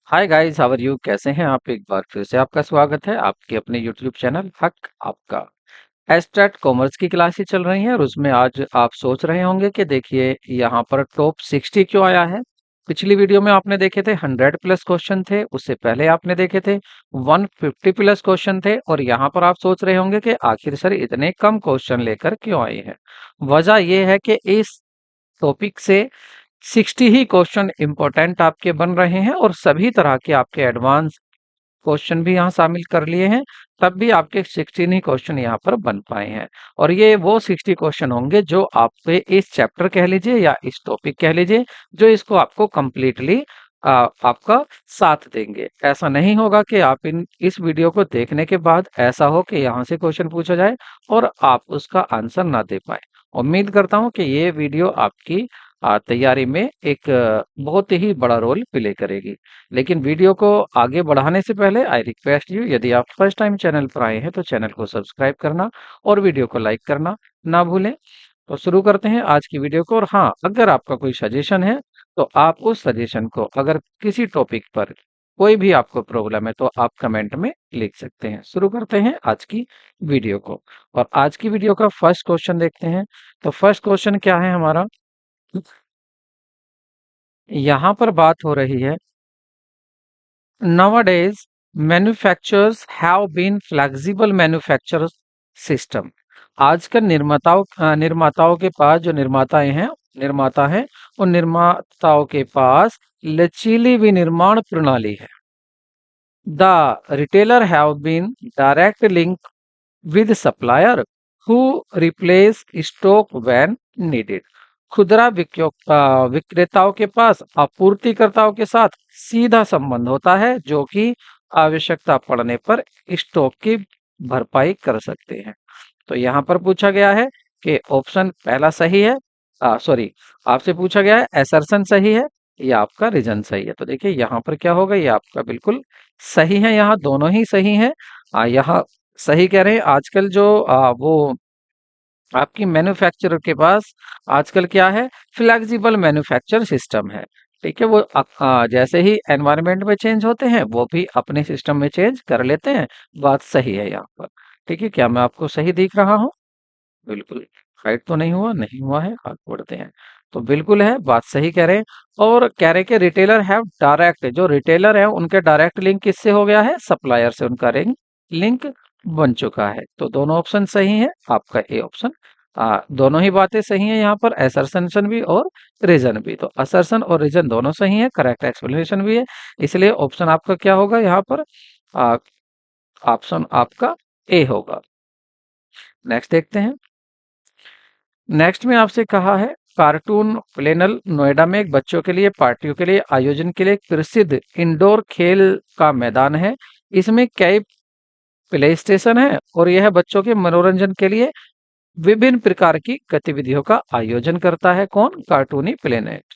Hi guys, how are you? कैसे हैं आप? एक बार फिर से आपका स्वागत है आपके अपने यूट्यूब चैनल हक आपका। एस्टेट कॉमर्स की क्लासेस चल रही हैं और उसमें आज आप सोच रहे होंगे कि देखिए यहाँ पर टॉप 60 क्यों आया है। पिछली वीडियो में आपने देखे थे 100 प्लस क्वेश्चन थे, उससे पहले आपने देखे थे 150 प्लस क्वेश्चन थे और यहाँ पर आप सोच रहे होंगे कि आखिर सर इतने कम क्वेश्चन लेकर क्यों आए हैं। वजह यह है कि इस टॉपिक से 60 ही क्वेश्चन इंपॉर्टेंट आपके बन रहे हैं और सभी तरह के आपके एडवांस क्वेश्चन भी यहाँ शामिल कर लिए हैं। तब भी आपके 16 ही क्वेश्चन यहाँ पर बन पाए हैं और ये वो 60 क्वेश्चन होंगे जो आपके इस चैप्टर कह लीजिए या इस टॉपिक कह लीजिए, जो इसको आपको कंप्लीटली आपका साथ देंगे। ऐसा नहीं होगा कि आप इन इस वीडियो को देखने के बाद ऐसा हो कि यहाँ से क्वेश्चन पूछा जाए और आप उसका आंसर ना दे पाए। उम्मीद करता हूँ कि ये वीडियो आपकी तैयारी में एक बहुत ही बड़ा रोल प्ले करेगी। लेकिन वीडियो को आगे बढ़ाने से पहले आई रिक्वेस्ट यू, यदि आप फर्स्ट टाइम चैनल पर आए हैं तो चैनल को सब्सक्राइब करना और वीडियो को लाइक करना ना भूलें। तो शुरू करते हैं आज की वीडियो को। और हाँ, अगर आपका कोई सजेशन है तो आप उस सजेशन को, अगर किसी टॉपिक पर कोई भी आपको प्रॉब्लम है तो आप कमेंट में लिख सकते हैं। शुरू करते हैं आज की वीडियो को और आज की वीडियो का फर्स्ट क्वेश्चन देखते हैं। तो फर्स्ट क्वेश्चन क्या है हमारा? यहाँ पर बात हो रही है, nowadays manufacturers have been flexible manufacturer system। आजकल निर्माताओं के पास, जो निर्माता हैं, उन निर्माताओं के पास लचीली विनिर्माण प्रणाली है। The retailer have been direct link with supplier who replace stock when needed। खुदरा विक्रेताओं के पास आपूर्तिकर्ताओं के साथ सीधा संबंध होता है, जो कि आवश्यकता पड़ने पर स्टॉक की भरपाई कर सकते हैं। तो यहाँ पर पूछा गया है कि ऑप्शन पहला सही है, सॉरी, आपसे पूछा गया है एसर्शन सही है या आपका रीजन सही है। तो देखिए यहाँ पर क्या होगा, ये आपका बिल्कुल सही है, यहाँ दोनों ही सही हैं। यहाँ सही कह रहे हैं। आजकल जो वो आपकी मैन्युफैक्चरर के पास आजकल क्या है, फ्लेक्सिबल मैन्युफैक्चर सिस्टम है। ठीक है, वो जैसे ही एनवायरनमेंट में चेंज होते हैं वो भी अपने सिस्टम में चेंज कर लेते हैं। बात सही है यहाँ पर। ठीक है, क्या मैं आपको सही दिख रहा हूँ? बिल्कुल। हाइट तो नहीं हुआ है, आगे बढ़ते हैं। तो बिल्कुल है, बात सही कह रहे हैं। और कह रहे हैं कि रिटेलर हैव डायरेक्ट, जो रिटेलर है उनके डायरेक्ट लिंक किससे हो गया है? सप्लायर से उनका लिंक बन चुका है। तो दोनों ऑप्शन सही है, आपका ए ऑप्शन। दोनों ही बातें सही है यहाँ पर, असर्शन भी और रीजन भी। तो असर्शन और रीजन दोनों सही है, करेक्ट एक्सप्लेनेशन भी है। इसलिए ऑप्शन आपका क्या होगा यहाँ पर? ऑप्शन आपका ए होगा। नेक्स्ट देखते हैं। नेक्स्ट में आपसे कहा है, कार्टून प्लेनल नोएडा में एक बच्चों के लिए पार्टियों के लिए आयोजन के लिए एक प्रसिद्ध इंडोर खेल का मैदान है। इसमें कई प्ले स्टेशन है और यह बच्चों के मनोरंजन के लिए विभिन्न प्रकार की गतिविधियों का आयोजन करता है। कौन? कार्टूनी प्लेनेट।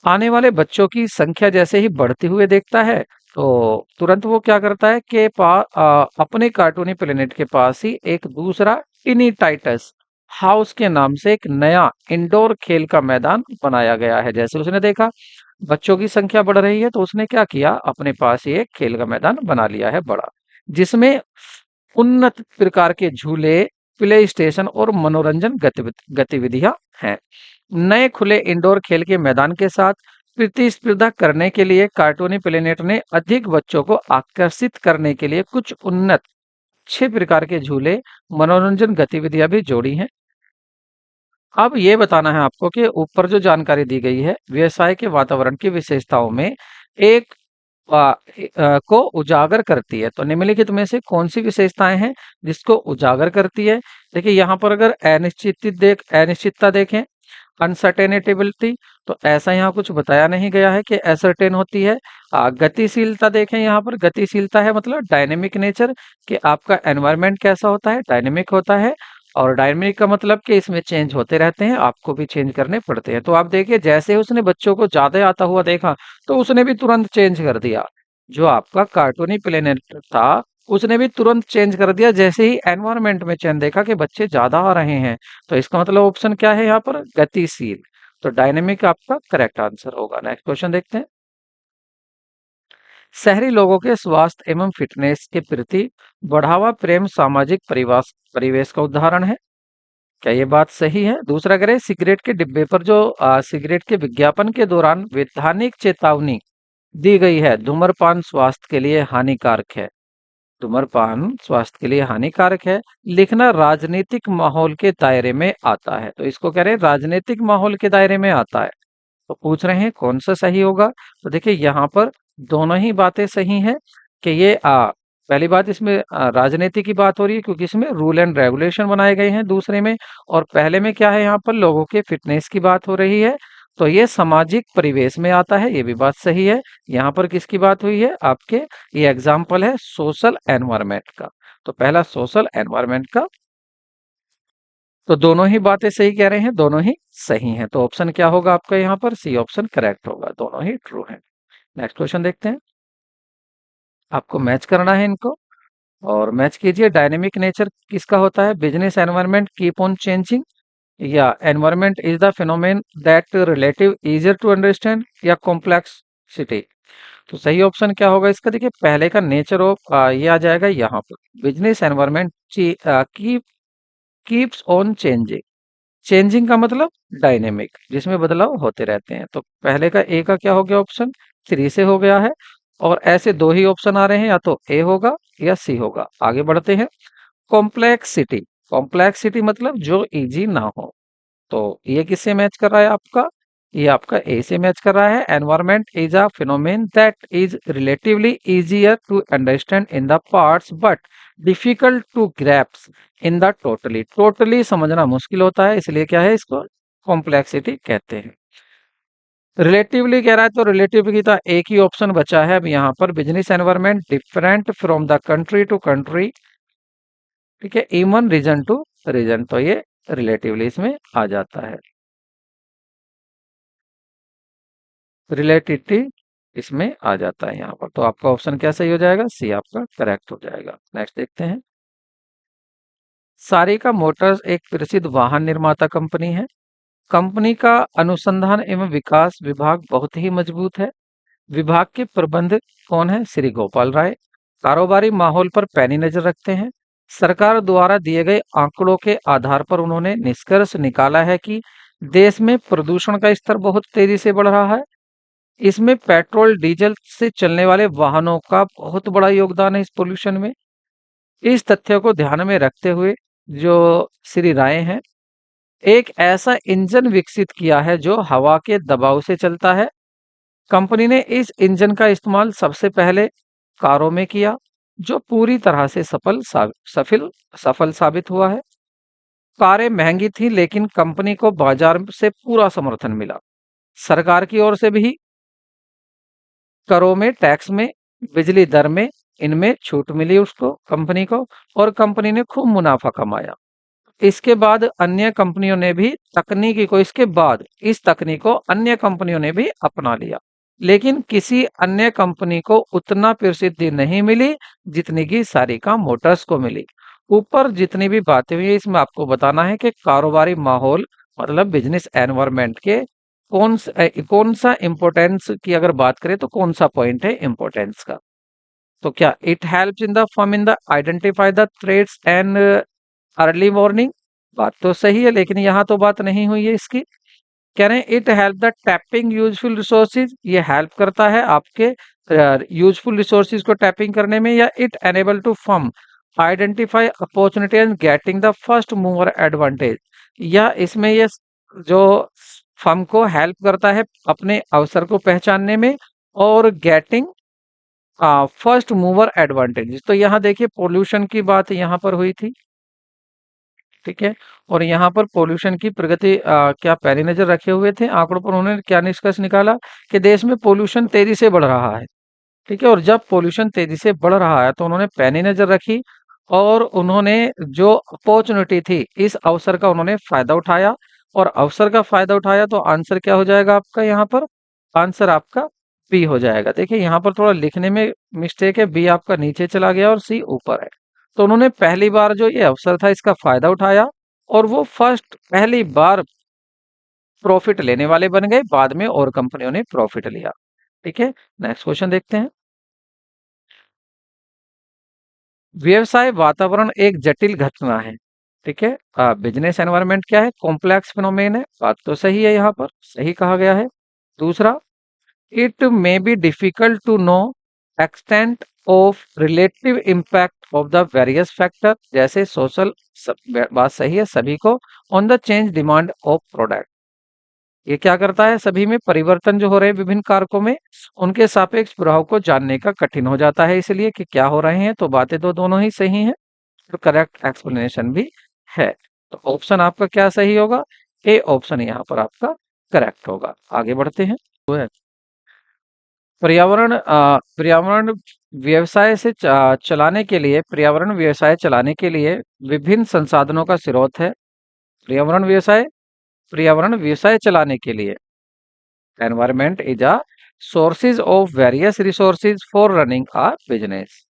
आने वाले बच्चों की संख्या जैसे ही बढ़ती हुए देखता है तो तुरंत वो क्या करता है कि अपने कार्टूनी प्लेनेट के पास ही एक दूसरा टिनी टाइटस हाउस के नाम से एक नया इंडोर खेल का मैदान बनाया गया है। जैसे उसने देखा बच्चों की संख्या बढ़ रही है तो उसने क्या किया, अपने पास ही एक खेल का मैदान बना लिया है बड़ा, जिसमें उन्नत प्रकार के झूले, प्ले स्टेशन और मनोरंजन गतिविधियां हैं। नए खुले इंडोर खेल के मैदान के साथ प्रतिस्पर्धा करने के लिए कार्टूनी प्लेनेट ने अधिक बच्चों को आकर्षित करने के लिए कुछ उन्नत 6 प्रकार के झूले, मनोरंजन गतिविधियां भी जोड़ी हैं। अब ये बताना है आपको कि ऊपर जो जानकारी दी गई है व्यवसाय के वातावरण की विशेषताओं में एक को उजागर करती है। तो निम्नलिखित में से कौन सी विशेषताएं हैं जिसको उजागर करती है? देखिए यहाँ पर अगर अनिश्चितता देखें, अनसर्टेनेटिबिलिटी, तो ऐसा यहाँ कुछ बताया नहीं गया है कि असर्टेन होती है। गतिशीलता देखें, यहाँ पर गतिशीलता है मतलब डायनेमिक नेचर, कि आपका एनवायरनमेंट कैसा होता है, डायनेमिक होता है। और डायनेमिक का मतलब कि इसमें चेंज होते रहते हैं, आपको भी चेंज करने पड़ते हैं। तो आप देखिए जैसे उसने बच्चों को ज्यादा आता हुआ देखा तो उसने भी तुरंत चेंज कर दिया। जो आपका कार्टूनी प्लेनेट था उसने भी तुरंत चेंज कर दिया जैसे ही एनवायरनमेंट में चेंज देखा कि बच्चे ज्यादा आ रहे हैं। तो इसका मतलब ऑप्शन क्या है यहाँ पर? गतिशील। तो डायनेमिक आपका करेक्ट आंसर होगा। नेक्स्ट क्वेश्चन देखते हैं। शहरी लोगों के स्वास्थ्य एवं फिटनेस के प्रति बढ़ावा प्रेम सामाजिक परिवास परिवेश का उदाहरण है। क्या ये बात सही है? दूसरा करें, सिगरेट के डिब्बे पर जो सिगरेट के विज्ञापन के दौरान वैधानिक चेतावनी दी गई है, धूम्रपान स्वास्थ्य के लिए हानिकारक है। धूम्रपान स्वास्थ्य के लिए हानिकारक है, लिखना राजनीतिक माहौल के दायरे में आता है। तो इसको कह रहे हैं राजनीतिक माहौल के दायरे में आता है। तो पूछ रहे हैं कौन सा सही होगा? तो देखिए यहाँ पर दोनों ही बातें सही हैं कि ये पहली बात इसमें राजनीति की बात हो रही है क्योंकि इसमें रूल एंड रेगुलेशन बनाए गए हैं दूसरे में, और पहले में क्या है यहाँ पर लोगों के फिटनेस की बात हो रही है। तो ये सामाजिक परिवेश में आता है, ये भी बात सही है। यहाँ पर किसकी बात हुई है आपके? ये एग्जाम्पल है सोशल एनवायरमेंट का। तो पहला सोशल एनवायरमेंट का। तो दोनों ही बातें सही कह रहे हैं, दोनों ही सही हैं। तो ऑप्शन क्या होगा आपका यहाँ पर? सी ऑप्शन करेक्ट होगा, दोनों ही ट्रू हैं। नेक्स्ट क्वेश्चन देखते हैं। आपको मैच करना है इनको, और मैच कीजिए। डायनेमिक नेचर किसका होता है? Business environment keep on changing, या environment is the phenomenon that relative easier to understand, या कॉम्प्लेक्सिटी। तो सही ऑप्शन क्या होगा इसका? देखिए पहले का नेचर ऑफ ये आ जाएगा यहाँ पर। Business environment keeps on changing. Changing का मतलब डायनेमिक, जिसमें बदलाव होते रहते हैं। तो पहले का ए का क्या हो गया? ऑप्शन 3 से हो गया है। और ऐसे दो ही ऑप्शन आ रहे हैं, या तो ए होगा या सी होगा। आगे बढ़ते हैं। कॉम्प्लेक्सिटी। कॉम्प्लेक्सिटी मतलब जो इजी ना हो। तो ये किससे मैच कर रहा है आपका? ये आपका ए से मैच कर रहा है। Environment is a phenomenon that is relatively easier to understand in the parts but difficult to grasp in the totally. Totally समझना मुश्किल होता है, इसलिए क्या है इसको कॉम्प्लेक्सिटी कहते हैं। रिलेटिवली कह रहा है, तो रिलेटिव की तो एक ही ऑप्शन बचा है अब यहाँ पर। Business environment different from the country to country, ठीक है, इवन रीजन टू रीजन। तो ये रिलेटिवली इसमें आ जाता है। रिलेटिविटी इसमें आ जाता है यहाँ पर। तो आपका ऑप्शन क्या सही हो जाएगा? सी आपका करेक्ट हो जाएगा। नेक्स्ट देखते हैं। सारिका मोटर्स एक प्रसिद्ध वाहन निर्माता कंपनी है। कंपनी का अनुसंधान एवं विकास विभाग बहुत ही मजबूत है। विभाग के प्रबंधक कौन है? श्री गोपाल राय। कारोबारी माहौल पर पैनी नजर रखते हैं। सरकार द्वारा दिए गए आंकड़ों के आधार पर उन्होंने निष्कर्ष निकाला है कि देश में प्रदूषण का स्तर बहुत तेजी से बढ़ रहा है। इसमें पेट्रोल डीजल से चलने वाले वाहनों का बहुत बड़ा योगदान है इस पोल्यूशन में। इस तथ्य को ध्यान में रखते हुए जो श्री राय हैं, एक ऐसा इंजन विकसित किया है जो हवा के दबाव से चलता है। कंपनी ने इस इंजन का इस्तेमाल सबसे पहले कारों में किया, जो पूरी तरह से सफल साबित हुआ है। कारें महंगी थी, लेकिन कंपनी को बाजार से पूरा समर्थन मिला। सरकार की ओर से भी करों में, टैक्स में, बिजली दर में, इनमें छूट मिली उसको, कंपनी को, और कंपनी ने खूब मुनाफा कमाया। इसके बाद अन्य कंपनियों ने भी तकनीकी को इसके बाद इस तकनीक को अन्य कंपनियों ने भी अपना लिया, लेकिन किसी अन्य कंपनी को उतना प्रसिद्धि नहीं मिली जितनी की सारिका मोटर्स को मिली। ऊपर जितनी भी बातें हुई इसमें आपको बताना है कि कारोबारी माहौल मतलब बिजनेस एनवायरनमेंट के कौन सा इंपॉर्टेंस की अगर बात करें तो कौन सा पॉइंट है इंपॉर्टेंस का? तो क्या it helps in the firm in the identify the threats and early warning. बात तो सही है, लेकिन यहाँ तो बात नहीं हुई है इसकी। कह रहे हैं it help the tapping useful resources, ये हेल्प करता है आपके यूजफुल रिसोर्सेज को टैपिंग करने में। या it enable to firm identify opportunity and getting the first mover advantage, या इसमें ये जो फर्म को हेल्प करता है अपने अवसर को पहचानने में और गेटिंग फर्स्ट मूवर एडवांटेज। तो यहाँ देखिए पोल्यूशन की बात यहाँ पर हुई थी, ठीक है, और यहाँ पर पोल्यूशन की प्रगति क्या पैनी नजर रखे हुए थे आंकड़ों पर। उन्होंने क्या निष्कर्ष निकाला कि देश में पोल्यूशन तेजी से बढ़ रहा है, ठीक है, और जब पोल्यूशन तेजी से बढ़ रहा है तो उन्होंने पैनी नजर रखी, और उन्होंने जो अपॉर्चुनिटी थी इस अवसर का उन्होंने फायदा उठाया, और अवसर का फायदा उठाया। तो आंसर क्या हो जाएगा आपका यहाँ पर? आंसर आपका बी हो जाएगा। देखिए यहाँ पर थोड़ा लिखने में मिस्टेक है, बी आपका नीचे चला गया और सी ऊपर है। तो उन्होंने पहली बार जो ये अवसर था इसका फायदा उठाया, और वो फर्स्ट पहली बार प्रॉफिट लेने वाले बन गए। बाद में और कंपनियों ने प्रॉफिट लिया, ठीक है। नेक्स्ट क्वेश्चन देखते हैं। व्यवसाय वातावरण एक जटिल घटना है। ठीक है, बिजनेस एनवायरनमेंट क्या है? कॉम्प्लेक्स फिनोमेन है। बात तो सही है, यहाँ पर सही कहा गया है। दूसरा, it may be difficult to know extent of relative impact of the various factor, जैसे सोशल, बात सही है सभी को, on the change demand of product. ये क्या करता है? सभी में परिवर्तन जो हो रहे हैं विभिन्न कारकों में, उनके सापेक्ष प्रभाव को जानने का कठिन हो जाता है, इसलिए कि क्या हो रहे हैं। तो बातें तो दोनों ही सही हैं, तो करेक्ट एक्सप्लेनेशन भी है। तो ऑप्शन आपका क्या सही होगा? ए ऑप्शन यहाँ पर आपका करेक्ट होगा। आगे बढ़ते हैं। तो है पर्यावरण व्यवसाय से चलाने के लिए, पर्यावरण व्यवसाय चलाने के लिए विभिन्न संसाधनों का स्रोत है। पर्यावरण व्यवसाय चलाने के लिए environment is a sources of various resources for running a business.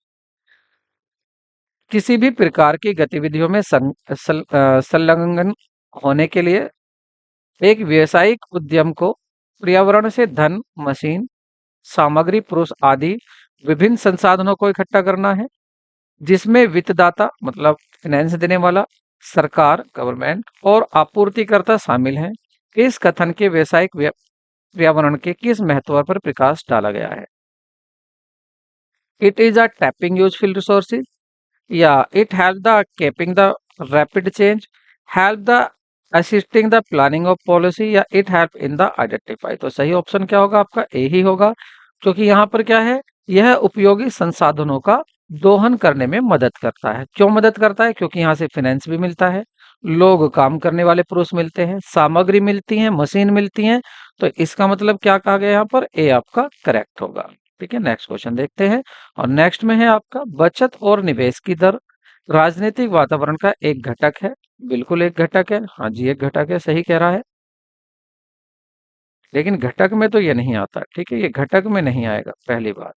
किसी भी प्रकार की गतिविधियों में संलग्न होने के लिए एक व्यावसायिक उद्यम को पर्यावरण से धन, मशीन, सामग्री, पुरुष आदि विभिन्न संसाधनों को इकट्ठा करना है, जिसमें वित्तदाता मतलब फाइनेंस देने वाला, सरकार गवर्नमेंट और आपूर्तिकर्ता शामिल हैं। इस कथन के व्यावसायिक पर्यावरण के किस महत्व पर प्रकाश डाला गया है? It is a tapping useful resources, या it help the keeping the rapid change, help the assisting the planning of policy, या it help in the identify. तो सही ऑप्शन क्या होगा आपका? ए ही होगा, क्योंकि यहाँ पर क्या है, यह उपयोगी संसाधनों का दोहन करने में मदद करता है। क्यों मदद करता है? क्योंकि यहाँ से फाइनेंस भी मिलता है, लोग काम करने वाले पुरुष मिलते हैं, सामग्री मिलती है, मशीन मिलती है। तो इसका मतलब क्या कहा गया यहाँ पर? ए आपका करेक्ट होगा। ठीक है, नेक्स्ट क्वेश्चन देखते हैं। और नेक्स्ट में है आपका बचत और निवेश की दर राजनीतिक वातावरण का एक घटक है। बिल्कुल एक घटक है, हाँ जी एक घटक है, सही कह रहा है। लेकिन घटक में तो ये नहीं आता। ठीक है, ये घटक में नहीं आएगा, पहली बात।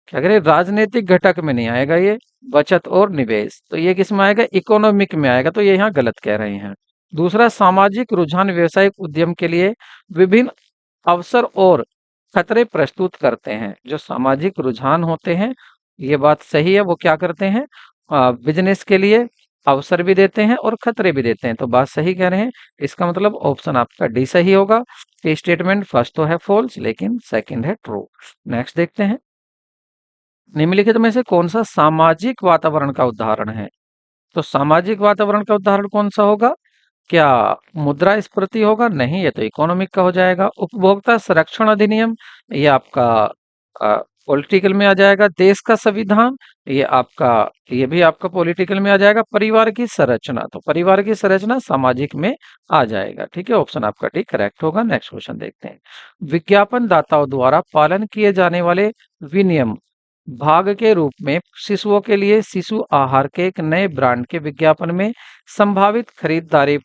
क्या करें? राजनीतिक घटक में नहीं आएगा ये। बचत और निवेश तो ये किस में आएगा? इकोनॉमिक में आएगा, तो ये यहाँ गलत कह रहे हैं। दूसरा, सामाजिक रुझान व्यवसायिक उद्यम के लिए विभिन्न अवसर और खतरे प्रस्तुत करते हैं। जो सामाजिक रुझान होते हैं, ये बात सही है, वो क्या करते हैं? बिजनेस के लिए अवसर भी देते हैं और खतरे भी देते हैं। तो बात सही कह रहे हैं। इसका मतलब ऑप्शन आपका डी सही होगा। ये स्टेटमेंट फर्स्ट तो है फॉल्स, लेकिन सेकंड है ट्रू। नेक्स्ट देखते हैं। निम्नलिखित में से कौन सा सामाजिक वातावरण का उदाहरण है? तो सामाजिक वातावरण का उदाहरण कौन सा होगा? क्या मुद्रास्फीति होगा? नहीं, ये तो इकोनॉमिक का हो जाएगा। उपभोक्ता संरक्षण अधिनियम, ये आपका पॉलिटिकल में आ जाएगा। देश का संविधान, ये आपका, ये भी आपका पॉलिटिकल में आ जाएगा। परिवार की संरचना, तो परिवार की संरचना सामाजिक में आ जाएगा। ठीक है, ऑप्शन आपका ठीक करेक्ट होगा। नेक्स्ट क्वेश्चन देखते हैं। विज्ञापन दाताओं द्वारा पालन किए जाने वाले विनियम भाग के रूप में शिशुओं के लिए शिशु आहार के एक नए ब्रांड के विज्ञापन में संभावित खरीदारी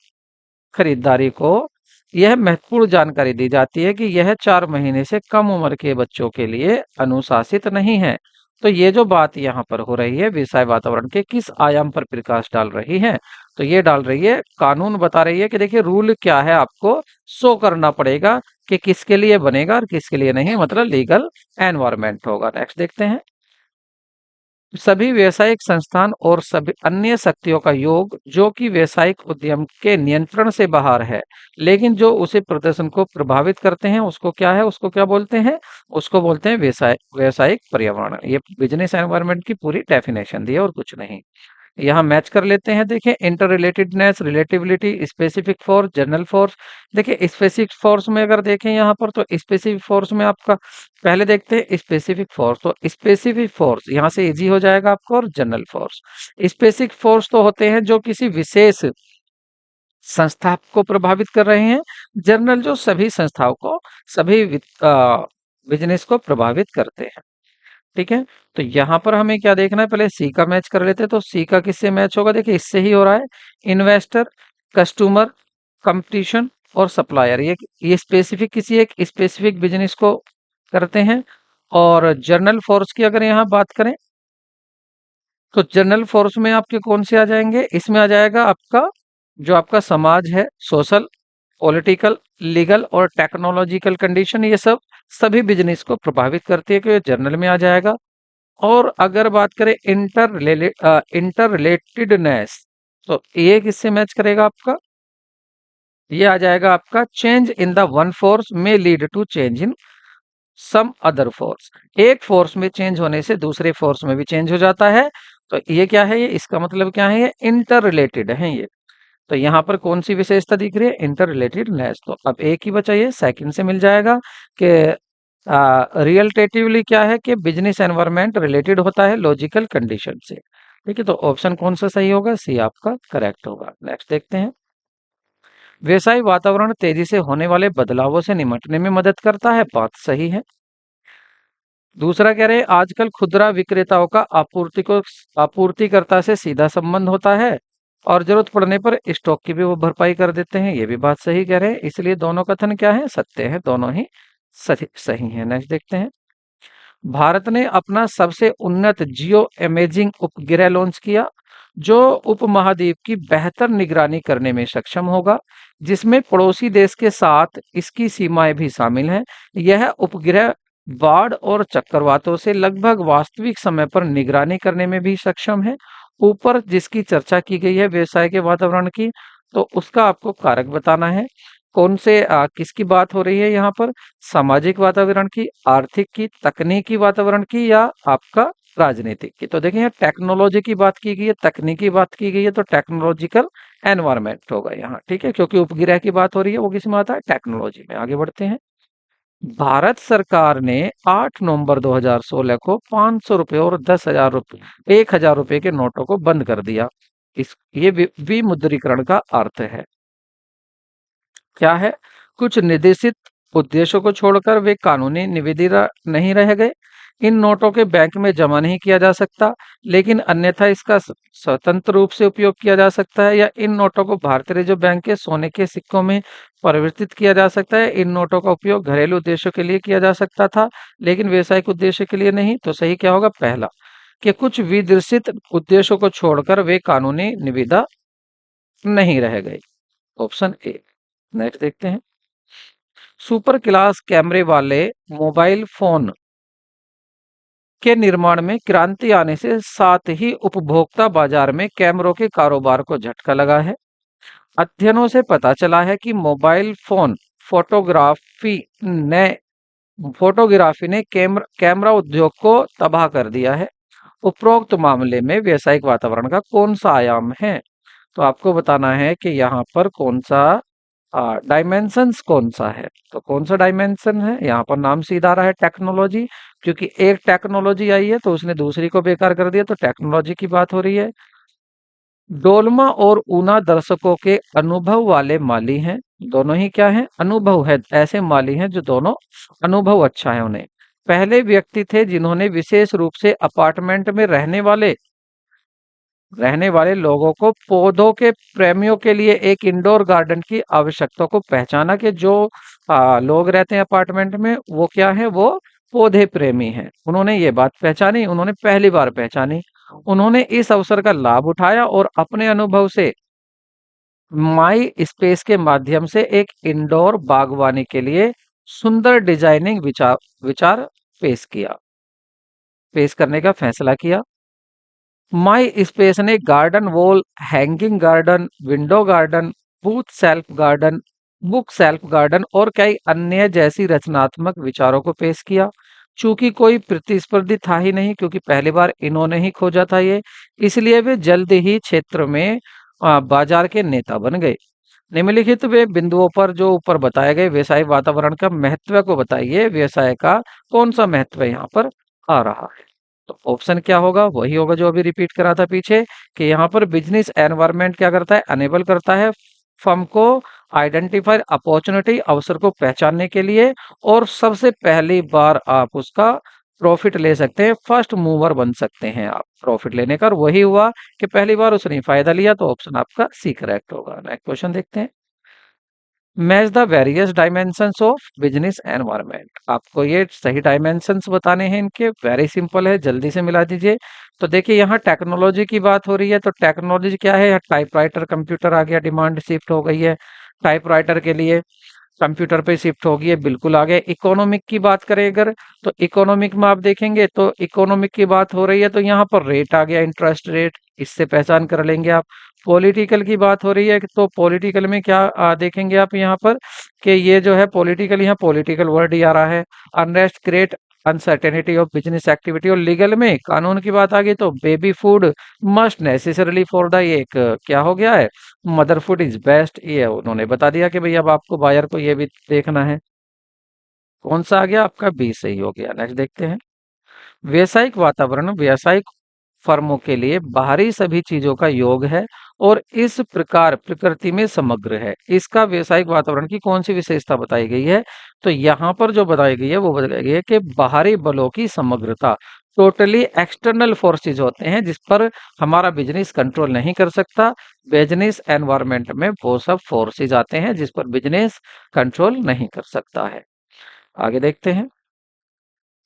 खरीदारी को यह महत्वपूर्ण जानकारी दी जाती है कि यह 4 महीने से कम उम्र के बच्चों के लिए अनुशासित नहीं है। तो ये जो बात यहाँ पर हो रही है, व्यवसाय वातावरण के किस आयाम पर प्रकाश डाल रही है? तो ये डाल रही है, कानून बता रही है कि देखिए रूल क्या है, आपको शो करना पड़ेगा कि किसके लिए बनेगा और किसके लिए नहीं, मतलब लीगल एनवायरमेंट होगा। नेक्स्ट देखते हैं। सभी व्यावसायिक संस्थान और सभी अन्य शक्तियों का योग जो कि व्यावसायिक उद्यम के नियंत्रण से बाहर है, लेकिन जो उसे प्रदर्शन को प्रभावित करते हैं, उसको क्या है? उसको क्या बोलते हैं? उसको बोलते हैं व्यावसायिक पर्यावरण। ये बिजनेस एनवायरनमेंट की पूरी डेफिनेशन दी है और कुछ नहीं। यहाँ मैच कर लेते हैं। देखिए, inter relatedness, relativity, specific force, general force. देखिए स्पेसिफिक फोर्स में अगर देखें यहाँ पर, तो स्पेसिफिक फोर्स में आपका, पहले देखते हैं स्पेसिफिक फोर्स। तो स्पेसिफिक फोर्स यहाँ से इजी हो जाएगा आपको। और जनरल फोर्स, स्पेसिफिक फोर्स तो होते हैं जो किसी विशेष संस्था को प्रभावित कर रहे हैं। जनरल जो सभी संस्थाओं को, सभी बिजनेस को प्रभावित करते हैं। ठीक है, तो यहाँ पर हमें क्या देखना है? पहले सी का मैच कर लेते हैं। तो सी का किससे मैच होगा? देखिए इससे ही हो रहा है। इन्वेस्टर, कस्टमर, कंपटीशन और सप्लायर, ये स्पेसिफिक किसी एक स्पेसिफिक बिजनेस को करते हैं। और जर्नल फोर्स की अगर यहाँ बात करें, तो जनरल फोर्स में आपके कौन से आ जाएंगे? इसमें आ जाएगा आपका जो आपका समाज है, सोशल, पॉलिटिकल, लीगल और टेक्नोलॉजिकल कंडीशन। ये सब सभी बिजनेस को प्रभावित करती है, कि जर्नल में आ जाएगा। और अगर बात करें इंटर रिलेटेडनेस, तो ये किससे मैच करेगा आपका? ये आ जाएगा आपका change in the one force में lead to change in some other force. एक फोर्स में चेंज होने से दूसरे फोर्स में भी चेंज हो जाता है। तो ये क्या है? ये इसका मतलब क्या है? ये इंटर रिलेटेड है ये। तो यहाँ पर कौन सी विशेषता दिख रही है? Inter relatedness. तो अब एक ही बचा, ये सेकंड से मिल जाएगा कि रियलटेटिवली क्या है कि बिजनेस एनवायरनमेंट रिलेटेड होता है लॉजिकल कंडीशन से। ठीक है, तो ऑप्शन कौन सा सही होगा? सी आपका करेक्ट होगा। नेक्स्ट देखते हैं। व्यवसायिक वातावरण तेजी से होने वाले बदलावों से निपटने में मदद करता है, बात सही है। दूसरा कह रहे हैं आजकल खुदरा विक्रेताओं का आपूर्तिकर्ता से सीधा संबंध होता है और जरूरत पड़ने पर स्टॉक की भी वो भरपाई कर देते हैं, ये भी बात सही कह रहे हैं। इसलिए दोनों कथन क्या है? सत्य है, दोनों ही सही सही है। नेक्स्ट देखते हैं। भारत ने अपना सबसे उन्नत जियो इमेजिंग उपग्रह लॉन्च किया, जो उपमहाद्वीप की बेहतर निगरानी करने में सक्षम होगा, जिसमें पड़ोसी देश के साथ इसकी सीमाएं भी शामिल हैं। यह उपग्रह बाढ़ और चक्रवातों से लगभग वास्तविक समय पर निगरानी करने में भी सक्षम है। ऊपर जिसकी चर्चा की गई है व्यवसाय के वातावरण की, तो उसका आपको कारक बताना है। कौन से किसकी बात हो रही है यहाँ पर? सामाजिक वातावरण की, आर्थिक की, तकनीकी वातावरण की, या आपका राजनीतिक की? तो देखिए यहाँ टेक्नोलॉजी की बात की गई है, तकनीकी बात की गई है, तो टेक्नोलॉजिकल एनवायरनमेंट होगा यहाँ। ठीक है, क्योंकि उपग्रह की बात हो रही है, वो किस में आता है? टेक्नोलॉजी में। आगे बढ़ते हैं। भारत सरकार ने 8 नवंबर 2016 को 500 रुपए और 10,000 रुपए 1,000 रुपए के नोटों को बंद कर दिया। इस ये विमुद्रीकरण का अर्थ है क्या है? कुछ निर्देशित उद्देश्यों को छोड़कर वे कानूनी निविदा नहीं रह गए। इन नोटों के बैंक में जमा नहीं किया जा सकता, लेकिन अन्यथा इसका स्वतंत्र रूप से उपयोग किया जा सकता है, या इन नोटों को भारतीय रिजर्व बैंक के सोने के सिक्कों में परिवर्तित किया जा सकता है। इन नोटों का उपयोग घरेलू उद्देश्यों के लिए किया जा सकता था, लेकिन व्यवसायिक उद्देश्य के लिए नहीं। तो सही क्या होगा? पहला, कि कुछ विदिशित उद्देश्यों को छोड़कर वे कानूनी निविदा नहीं रह गए। Option A. नेक्स्ट देखते हैं। सुपर क्लास कैमरे वाले मोबाइल फोन के निर्माण में क्रांति आने से साथ ही उपभोक्ता बाजार में कैमरों के कारोबार को झटका लगा है। अध्ययनों से पता चला है कि मोबाइल फोन फोटोग्राफी ने फोटोग्राफी ने कैमरा उद्योग को तबाह कर दिया है। उपरोक्त मामले में व्यावसायिक वातावरण का कौन सा आयाम है? तो आपको बताना है कि यहाँ पर कौन सा डायमेंशंस कौन सा है। तो कौन सा डायमेंशन है? यहाँ पर नाम सीधा आ रहा है टेक्नोलॉजी, क्योंकि एक टेक्नोलॉजी आई है तो उसने दूसरी को बेकार कर दिया, तो टेक्नोलॉजी की बात हो रही है। डोलमा और ऊना दर्शकों के अनुभव वाले माली हैं। दोनों ही क्या हैं? अनुभव है, ऐसे माली हैं जो दोनों अनुभव अच्छा है उन्हें। पहले व्यक्ति थे जिन्होंने विशेष रूप से अपार्टमेंट में रहने वाले लोगों को पौधों के प्रेमियों के लिए एक इंडोर गार्डन की आवश्यकता को पहचाना कि जो लोग रहते हैं अपार्टमेंट में वो क्या है? वो पौधे प्रेमी हैं। उन्होंने ये बात पहचानी, उन्होंने पहली बार पहचानी। उन्होंने इस अवसर का लाभ उठाया और अपने अनुभव से माई स्पेस के माध्यम से एक इंडोर बागवानी के लिए सुंदर डिजाइनिंग विचार पेश करने का फैसला किया। माई स्पेस ने garden wall, hanging garden, window garden, booth self garden, book shelf garden और कई अन्य जैसी रचनात्मक विचारों को पेश किया। चूंकि कोई प्रतिस्पर्धी था ही नहीं, क्योंकि पहली बार इन्होंने ही खोजा था ये, इसलिए वे जल्द ही क्षेत्र में बाजार के नेता बन गए। निम्नलिखित वे बिंदुओं पर जो ऊपर बताए गए व्यवसाय वातावरण का महत्व को बताइए। व्यवसाय का कौन सा महत्व यहाँ पर आ रहा है? तो ऑप्शन क्या होगा? वही होगा जो अभी रिपीट करा था पीछे, कि यहाँ पर बिजनेस एनवायरनमेंट क्या करता है? अनेबल करता है फर्म को आइडेंटिफाई अपॉर्चुनिटी, अवसर को पहचानने के लिए, और सबसे पहली बार आप उसका प्रॉफिट ले सकते हैं, फर्स्ट मूवर बन सकते हैं आप प्रॉफिट लेने का। और वही हुआ कि पहली बार उसने फायदा लिया, तो ऑप्शन आपका सी करेक्ट होगा। नेक्स्ट क्वेश्चन देखते हैं। Match the various dimensions of business environment. आपको ये सही डायमेंशंस बताने हैं इनके, वेरी सिंपल है, जल्दी से मिला दीजिए। तो देखिए यहाँ टेक्नोलॉजी की बात हो रही है, तो टेक्नोलॉजी क्या है? टाइपराइटर कंप्यूटर आ गया, डिमांड शिफ्ट हो गई है टाइपराइटर के लिए। कंप्यूटर पे शिफ्ट होगी, ये बिल्कुल आ गया। इकोनॉमिक की बात करें अगर, तो इकोनॉमिक में आप देखेंगे तो इकोनॉमिक की बात हो रही है तो यहाँ पर रेट आ गया, इंटरेस्ट रेट, इससे पहचान कर लेंगे आप। पॉलिटिकल की बात हो रही है तो पॉलिटिकल में क्या देखेंगे आप यहाँ पर कि ये जो है पॉलिटिकल, यहाँ पॉलिटिकल वर्ड ही आ रहा है। Unrest, create uncertainty of business activity. और लीगल में कानून की बात आ गई तो baby food must necessarily for the, ये एक क्या हो गया है, मदर फूड इज बेस्ट, ये उन्होंने बता दिया कि भाई अब आपको बायर को ये भी देखना है। कौन सा आ गया आपका, बी सही हो गया। नेक्स्ट देखते हैं। व्यावसायिक वातावरण व्यावसायिक फर्मों के लिए बाहरी सभी चीजों का योग है और इस प्रकार प्रकृति में समग्र है। इसका व्यावसायिक वातावरण की कौन सी विशेषता बताई गई है, तो यहाँ पर जो बताई गई है वो बताई गई है कि बाहरी बलों की समग्रता, टोटली एक्सटर्नल फोर्सेज होते हैं जिस पर हमारा बिजनेस कंट्रोल नहीं कर सकता। बिजनेस एनवायरनमेंट में वो सब फोर्सेज आते हैं जिस पर बिजनेस कंट्रोल नहीं कर सकता है। आगे देखते हैं।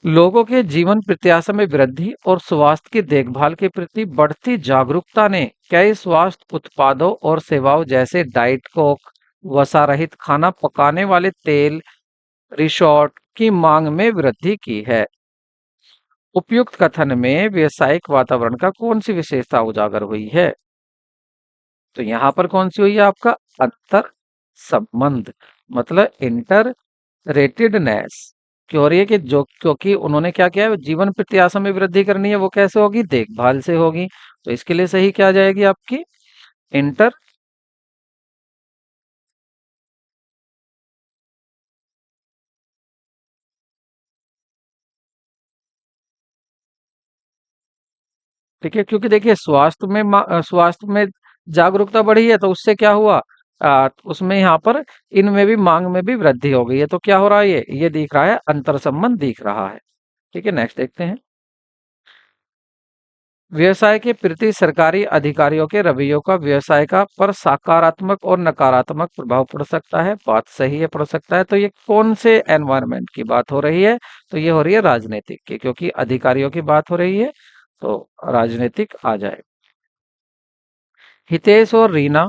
लोगों के जीवन प्रत्याशा में वृद्धि और स्वास्थ्य की देखभाल के प्रति बढ़ती जागरूकता ने कई स्वास्थ्य उत्पादों और सेवाओं जैसे डाइट कोक, वसा रहित खाना पकाने वाले तेल, रिसोर्ट की मांग में वृद्धि की है। उपयुक्त कथन में व्यावसायिक वातावरण का कौन सी विशेषता उजागर हुई है, तो यहाँ पर कौन सी हुई है आपका, अंतर संबंध, मतलब इंटर रेटेडनेस। क्यों हो रही है कि जो, क्योंकि उन्होंने क्या किया है, जीवन प्रत्याशा में वृद्धि करनी है, वो कैसे होगी, देखभाल से होगी। तो इसके लिए सही क्या आ जाएगी आपकी, इंटर। ठीक है, क्योंकि देखिए स्वास्थ्य में स्वास्थ्य में जागरूकता बढ़ी है तो उससे क्या हुआ, उसमें यहाँ पर इनमें भी मांग में भी वृद्धि हो गई है। तो क्या हो रहा है, ये दिख रहा है, अंतर संबंध दिख रहा है। ठीक है, नेक्स्ट देखते हैं। व्यवसाय के प्रति सरकारी अधिकारियों के रवैयों का व्यवसाय का पर सकारात्मक और नकारात्मक प्रभाव पड़ सकता है। बात सही है, पड़ सकता है। तो ये कौन से एनवायरनमेंट की बात हो रही है, तो ये हो रही है राजनीतिक की, क्योंकि अधिकारियों की बात हो रही है तो राजनीतिक आ जाए। हितेश और रीना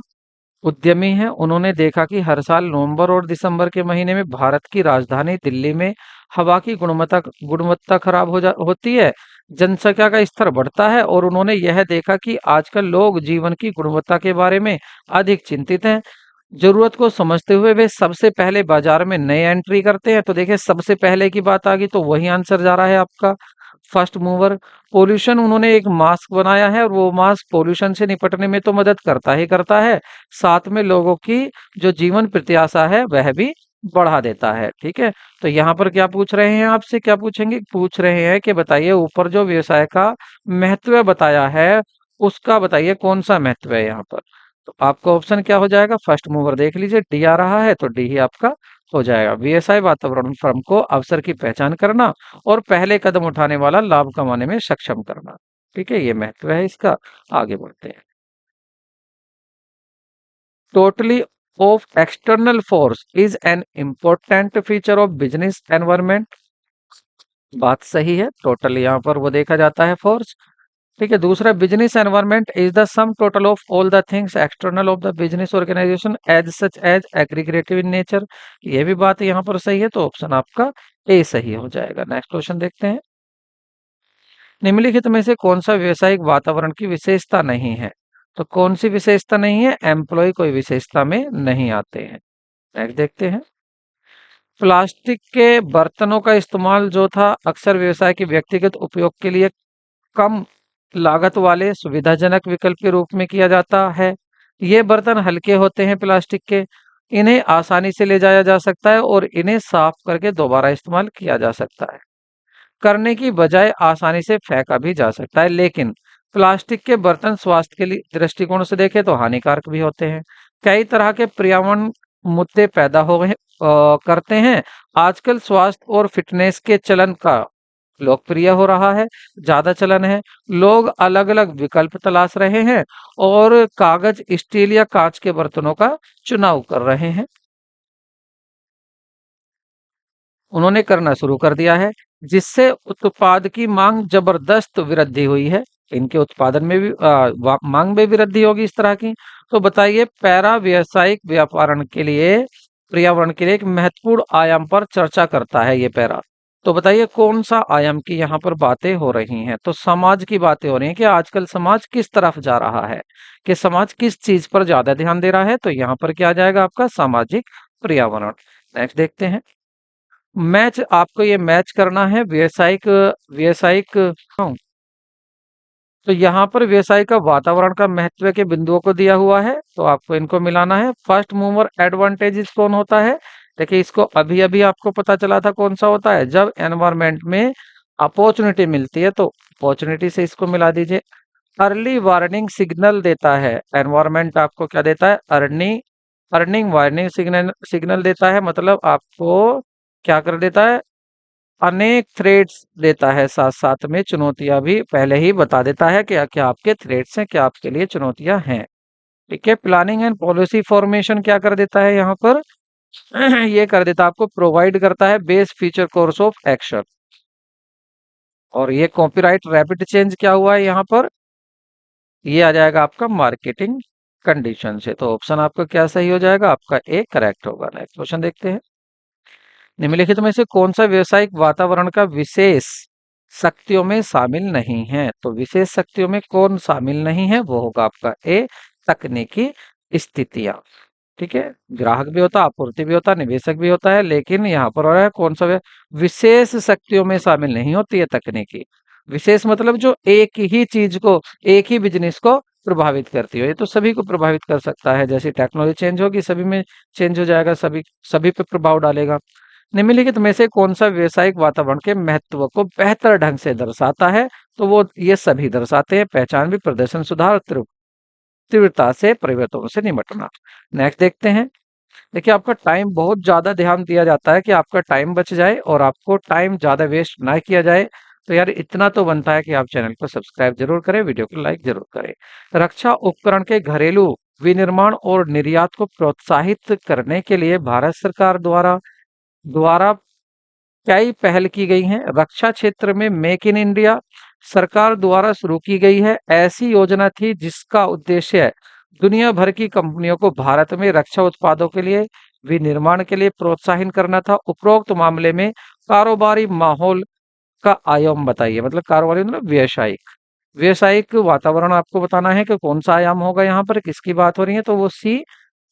उद्यमी हैं। उन्होंने देखा कि हर साल नवंबर और दिसंबर के महीने में भारत की राजधानी दिल्ली में हवा की गुणवत्ता गुणवत्ता खराब होती है, जनसंख्या का स्तर बढ़ता है और उन्होंने यह देखा कि आजकल लोग जीवन की गुणवत्ता के बारे में अधिक चिंतित हैं। जरूरत को समझते हुए वे सबसे पहले बाजार में नए एंट्री करते हैं। तो देखिए सबसे पहले की बात आ गई तो वही आंसर जा रहा है आपका, फर्स्ट मूवर। पोल्यूशन, उन्होंने एक मास्क बनाया है और वो मास्क पोल्यूशन से निपटने में तो मदद करता ही करता है, साथ में लोगों की जो जीवन प्रत्याशा है वह भी बढ़ा देता है। ठीक है, तो यहाँ पर क्या पूछ रहे हैं आपसे, क्या पूछेंगे, पूछ रहे हैं कि बताइए ऊपर जो व्यवसाय का महत्व बताया है उसका बताइए कौन सा महत्व है यहाँ पर। तो आपका ऑप्शन क्या हो जाएगा, फर्स्ट मूवर देख लीजिए, डी आ रहा है तो डी ही आपका हो जाएगा। व्यवसाय वातावरण फर्म को अवसर की पहचान करना और पहले कदम उठाने वाला लाभ कमाने में सक्षम करना। ठीक है, ये महत्व है इसका। आगे बढ़ते हैं। Totally off external force is an important feature of business environment. बात सही है, टोटल यहाँ पर वो देखा जाता है फोर्स। ठीक है, दूसरा, business environment is the sum total of all the things external of the business organisation as such as aggregative in nature. ये भी बात यहाँ पर सही है, तो ऑप्शन आपका ए सही हो जाएगा। नेक्स्ट क्वेश्चन देखते हैं। निम्नलिखित में से कौन सा व्यवसायिक वातावरण की विशेषता नहीं है, तो कौन सी विशेषता नहीं है, एम्प्लॉय कोई विशेषता में नहीं आते हैं। नेक्स्ट देखते हैं। प्लास्टिक के बर्तनों का इस्तेमाल जो था अक्सर व्यवसाय के व्यक्तिगत उपयोग के लिए कम लागत वाले सुविधाजनक विकल्प के रूप में किया जाता है। ये बर्तन हल्के होते हैं प्लास्टिक के, इन्हें आसानी से ले जाया जा सकता है और इन्हें साफ करके दोबारा इस्तेमाल किया जा सकता है, करने की बजाय आसानी से फेंका भी जा सकता है। लेकिन प्लास्टिक के बर्तन स्वास्थ्य के लिए दृष्टिकोण से देखें तो हानिकारक भी होते हैं। कई तरह के पर्यावरण मुद्दे पैदा हो गए करते हैं। आजकल स्वास्थ्य और फिटनेस के चलन का लोकप्रिय हो रहा है, ज्यादा चलन है। लोग अलग अलग विकल्प तलाश रहे हैं और कागज, स्टील या कांच के बर्तनों का चुनाव कर रहे हैं। उन्होंने करना शुरू कर दिया है, जिससे उत्पाद की मांग जबरदस्त वृद्धि हुई है। इनके उत्पादन में भी मांग में भी वृद्धि होगी इस तरह की। तो बताइए पैरा व्यावसायिक व्यापारण के लिए पर्यावरण के लिए एक महत्वपूर्ण आयाम पर चर्चा करता है ये पैरा। तो बताइए कौन सा आयाम की यहाँ पर बातें हो रही हैं? तो समाज की बातें हो रही हैं कि आजकल समाज किस तरफ जा रहा है, कि समाज किस चीज पर ज्यादा ध्यान दे रहा है। तो यहाँ पर क्या आ जाएगा आपका सामाजिक पर्यावरण। नेक्स्ट देखते हैं। मैच आपको ये मैच करना है व्यवसायिक व्यवसायिक हाँ, तो यहाँ पर व्यवसाय का वातावरण का महत्व के बिंदुओं को दिया हुआ है, तो आपको इनको मिलाना है। फर्स्ट मूवर एडवांटेजेस कौन होता है? देखिए इसको अभी अभी आपको पता चला था कौन सा होता है, जब एनवायरमेंट में अपॉर्चुनिटी मिलती है तो अपॉर्चुनिटी से इसको मिला दीजिए। अर्ली वार्निंग सिग्नल देता है एनवायरमेंट, आपको क्या देता है? Earning earning warning signal signal देता है, मतलब आपको क्या कर देता है? अनेक थ्रेड्स देता है, साथ साथ में चुनौतियां भी पहले ही बता देता है कि क्या आपके थ्रेड्स हैं, क्या आपके लिए चुनौतियां हैं। ठीक है। प्लानिंग एंड पॉलिसी फॉर्मेशन क्या कर देता है यहाँ पर? ये कर देता है, आपको प्रोवाइड करता है base feature course of action. और ये कॉपीराइट रैपिड चेंज क्या हुआ है यहाँ पर? ये आ जाएगा आपका मार्केटिंग कंडीशन से। तो ऑप्शन आपका क्या सही हो जाएगा? आपका ए करेक्ट होगा। नेक्स्ट क्वेश्चन देखते हैं। निम्नलिखित में से कौन सा व्यवसायिक वातावरण का विशेष शक्तियों में शामिल नहीं है? तो विशेष शक्तियों में कौन शामिल नहीं है? वो होगा आपका ए तकनीकी स्थितियां। ठीक है। ग्राहक भी होता, आपूर्ति भी होता, निवेशक भी होता है, लेकिन यहाँ पर हो रहा है कौन सा विशेष शक्तियों में शामिल नहीं होती है तकनीकी। विशेष मतलब जो एक ही चीज को, एक ही बिजनेस को प्रभावित करती हो। ये तो सभी को प्रभावित कर सकता है, जैसे टेक्नोलॉजी चेंज होगी सभी में चेंज हो जाएगा, सभी सभी पे प्रभाव डालेगा। निम्नलिखित में से कौन सा व्यवसायिक वातावरण के महत्व को बेहतर ढंग से दर्शाता है? तो वो ये सभी दर्शाते हैं। पहचान भी, प्रदर्शन सुधार, तीव्रता से परिवर्तनों से निपटना। नेक्स्ट देखते हैं। देखिए आपका टाइम बहुत ज्यादा ध्यान दिया जाता है कि आपका टाइम बच जाए और आपको टाइम ज्यादा वेस्ट ना किया जाए। तो यार इतना तो बनता है कि आप चैनल को सब्सक्राइब जरूर करें, वीडियो को लाइक जरूर करें। रक्षा उपकरण के घरेलू विनिर्माण और निर्यात को प्रोत्साहित करने के लिए भारत सरकार द्वारा द्वारा कई पहल की गई हैं। रक्षा क्षेत्र में मेक इन इंडिया सरकार द्वारा शुरू की गई है। ऐसी योजना थी जिसका उद्देश्य दुनिया भर की कंपनियों को भारत में रक्षा उत्पादों के लिए विनिर्माण के लिए प्रोत्साहन करना था। उपरोक्त मामले में कारोबारी माहौल का आयाम बताइए, मतलब कारोबारी मतलब व्यवसायिक व्यवसायिक वातावरण आपको बताना है कि कौन सा आयाम होगा यहाँ पर, किसकी बात हो रही है। तो वो सी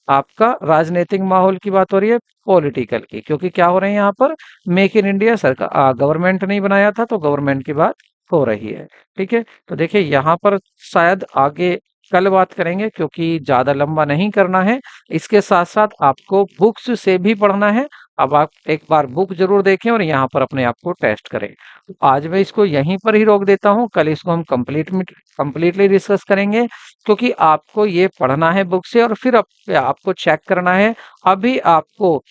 आपका राजनीतिक माहौल की बात हो रही है, पॉलिटिकल की, क्योंकि क्या हो रहे हैं यहाँ पर? मेक इन इंडिया सरकार गवर्नमेंट ने बनाया था, तो गवर्नमेंट की बात हो रही है। ठीक है। तो देखिए यहाँ पर शायद आगे कल बात करेंगे, क्योंकि ज्यादा लंबा नहीं करना है। इसके साथ साथ आपको बुक्स से भी पढ़ना है। अब आप एक बार बुक जरूर देखें और यहाँ पर अपने आप को टेस्ट करें। तो आज मैं इसको यहीं पर ही रोक देता हूँ, कल इसको हम कंप्लीटली डिस्कस करेंगे, क्योंकि आपको ये पढ़ना है बुक से और फिर आपको चेक करना है। अभी आपको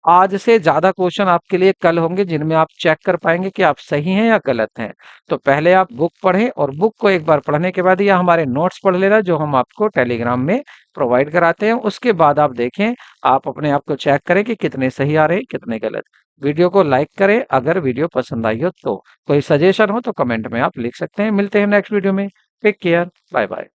आज से ज्यादा क्वेश्चन आपके लिए कल होंगे, जिनमें आप चेक कर पाएंगे कि आप सही हैं या गलत हैं। तो पहले आप बुक पढ़ें और बुक को एक बार पढ़ने के बाद या हमारे नोट्स पढ़ लेना जो हम आपको टेलीग्राम में प्रोवाइड कराते हैं। उसके बाद आप देखें, आप अपने आप को चेक करें कि कितने सही आ रहे हैं, कितने गलत। वीडियो को लाइक करें अगर वीडियो पसंद आई हो तो। कोई सजेशन हो तो कमेंट में आप लिख सकते हैं। मिलते हैं नेक्स्ट वीडियो में। Take care, bye bye.